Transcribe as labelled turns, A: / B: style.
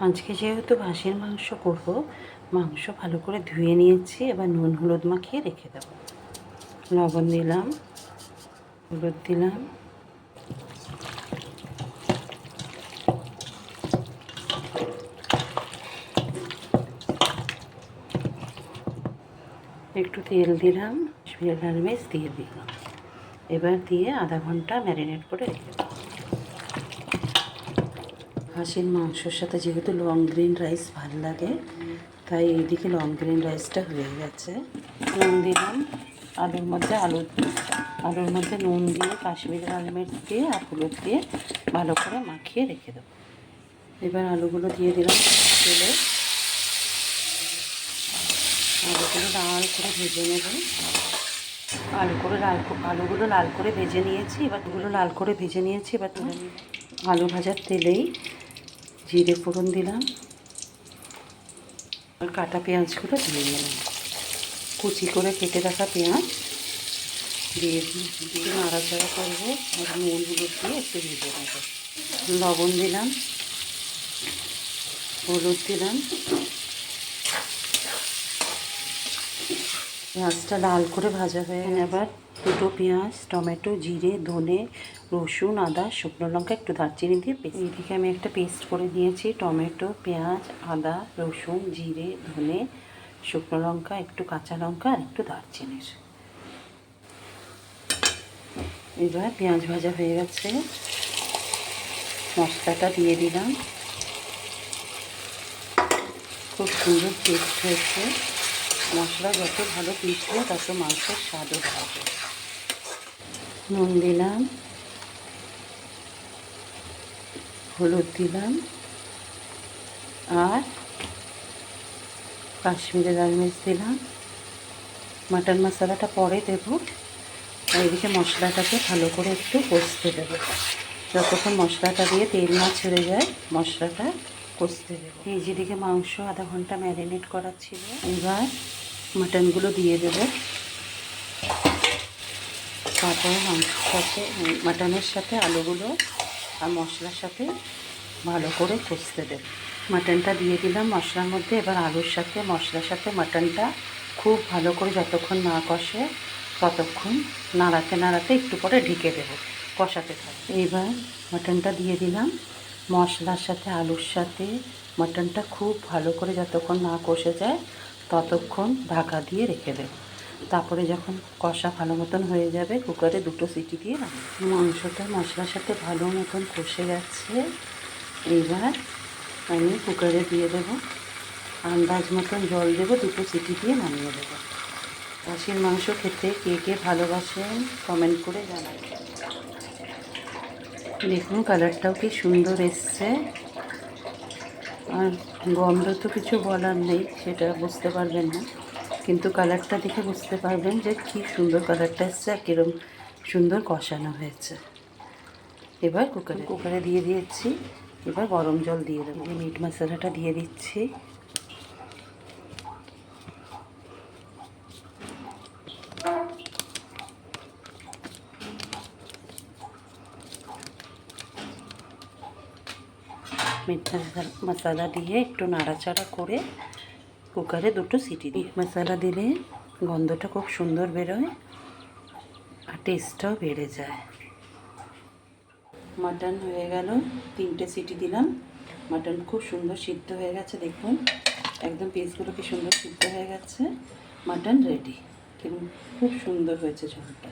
A: আজকে যেহেতু হাঁসের মাংস করব, মাংস ভালো করে ধুয়ে নিয়েছি। এবার নুন হলুদ মাখিয়ে রেখে দেব। লবণ দিলাম, হলুদ দিলাম, একটু তেল দিলাম, কাশ্মীরি লাল মির্চ দিয়ে দিলাম। এবার দিয়ে আধা ঘন্টা ম্যারিনেট করে রেখে দেব। হাঁসের মাংসর সাথে যেহেতু লং গ্রিন রাইস ভালো লাগে, তাই এইদিকে লং গ্রিন রাইসটা হয়ে গেছে। নুন দিলাম, আলুর মধ্যে নুন দিয়ে কাশ্মীরি লাল মির্চ দিয়ে আর হলুদ দিয়ে ভালো করে মাখিয়ে রেখে দেবো। এবার আলুগুলো দিয়ে দিলাম তেলে। আলুগুলো লাল করে ভেজে নেব। আলুগুলো লাল করে ভেজে নিয়েছি। এবার তুলে নিলাম। আলু ভাজার তেলেই জিরে ফোড়ন দিলাম, আর কাটা পেঁয়াজগুলো দিয়ে দিলাম। কুচি করে কেটে রাখা পেঁয়াজ দিয়ে নাড়াচাড়া করবো। আর নুন হলুদ দিয়ে একটু ভেজে নেব। লবণ দিলাম, হলুদ দিলাম। পেঁয়াজটা লাল করে ভাজা হয়ে এবার দুটো পেঁয়াজ, টমেটো, জিরে, ধনে, রসুন, আদা, শুকনো লঙ্কা, একটু দারচিনি দিয়ে এইদিকে আমি একটা পেস্ট করে নিয়েছি। টমেটো, পেঁয়াজ, আদা, রসুন, জিরে, ধনে, শুকনো লঙ্কা, একটু কাঁচা লঙ্কা আর একটু দারচিনির। এবার পেঁয়াজ ভাজা হয়ে গেছে, মশলাটা দিয়ে দিলাম। খুব সুন্দর টেস্ট হয়েছে। মশলা যত ভালো পিষবে তত মাংসের স্বাদও বাড়বে। নুন দিলাম, হলুদ দিলাম আর কাশ্মীরি লাল মির্চ দিলাম। মাটন মশলাটা পরে দেব। আর এদিকে মশলাটাকে ভালো করে একটু কষতে দেবো। যতক্ষণ মশলাটা দিয়ে তেল না ছেড়ে যায় মশলাটা কষতে দেবো। এই যেদিকে মাংস আধা ঘন্টা ম্যারিনেট করা ছিল, এবার মাটনগুলো দিয়ে দেবো। তারপরে মাটনের সাথে আলুগুলো আর মশলার সাথে ভালো করে কষতে দেব। মাটনটা দিয়ে দিলাম মশলার মধ্যে। এবার আলুর সাথে মশলার সাথে মাটনটা খুব ভালো করে যতক্ষণ না কষে ততক্ষণ নাড়াতে একটু পরে ঢেকে দেবো, কষাতে থাকবে। এবার মাটনটা দিয়ে দিলাম। মশলার সাথে আলুর সাথে মাটনটা খুব ভালো করে যতক্ষণ না কষে যায় ততক্ষণ ঢাকা দিয়ে রেখে দেবো। তারপরে যখন কষা ভালো মতন হয়ে যাবে কুকারে দুটো সিটি দিয়ে মাংসটা মশলার সাথে ভালো মতন কষে গেছে। এবার আমি কুকারে দিয়ে দেবো। আন্দাজ মতন জল দেবো, দুটো সিটি দিয়ে নামিয়ে দেবো। হাঁসের মাংস খেতে কে কে ভালোবাসেন কমেন্ট করে জানাবেন। দেখুন কালারটাও কি সুন্দর এসছে। আর গন্ধ তো কিছু বলার নেই, সেটা বুঝতে পারবেন না, কিন্তু কালারটা দেখে বুঝতে পারবেন যে কি সুন্দর কালারটা এসছে আর কীরকম সুন্দর কষানো হয়েছে। এবার কুকারে দিয়ে দিয়েছি। এবার গরম জল দিয়ে দেবো। মিট মশলাটা দিয়ে দিচ্ছি। মিট মশলা দিয়ে একটু নাড়াচাড়া করে কুকারে দুটো সিটি দিই। মশলা দিলে গন্ধটা খুব সুন্দর বেরোয় আর টেস্টটাও বেড়ে যায়। মাটন হয়ে গেল, 3টে সিটি দিলাম। মাটন খুব সুন্দর সিদ্ধ হয়ে গেছে। দেখুন একদম পিসগুলো কি সুন্দর সিদ্ধ হয়ে গেছে। Mutton ready. খুব সুন্দর হয়েছে ঝোলটা।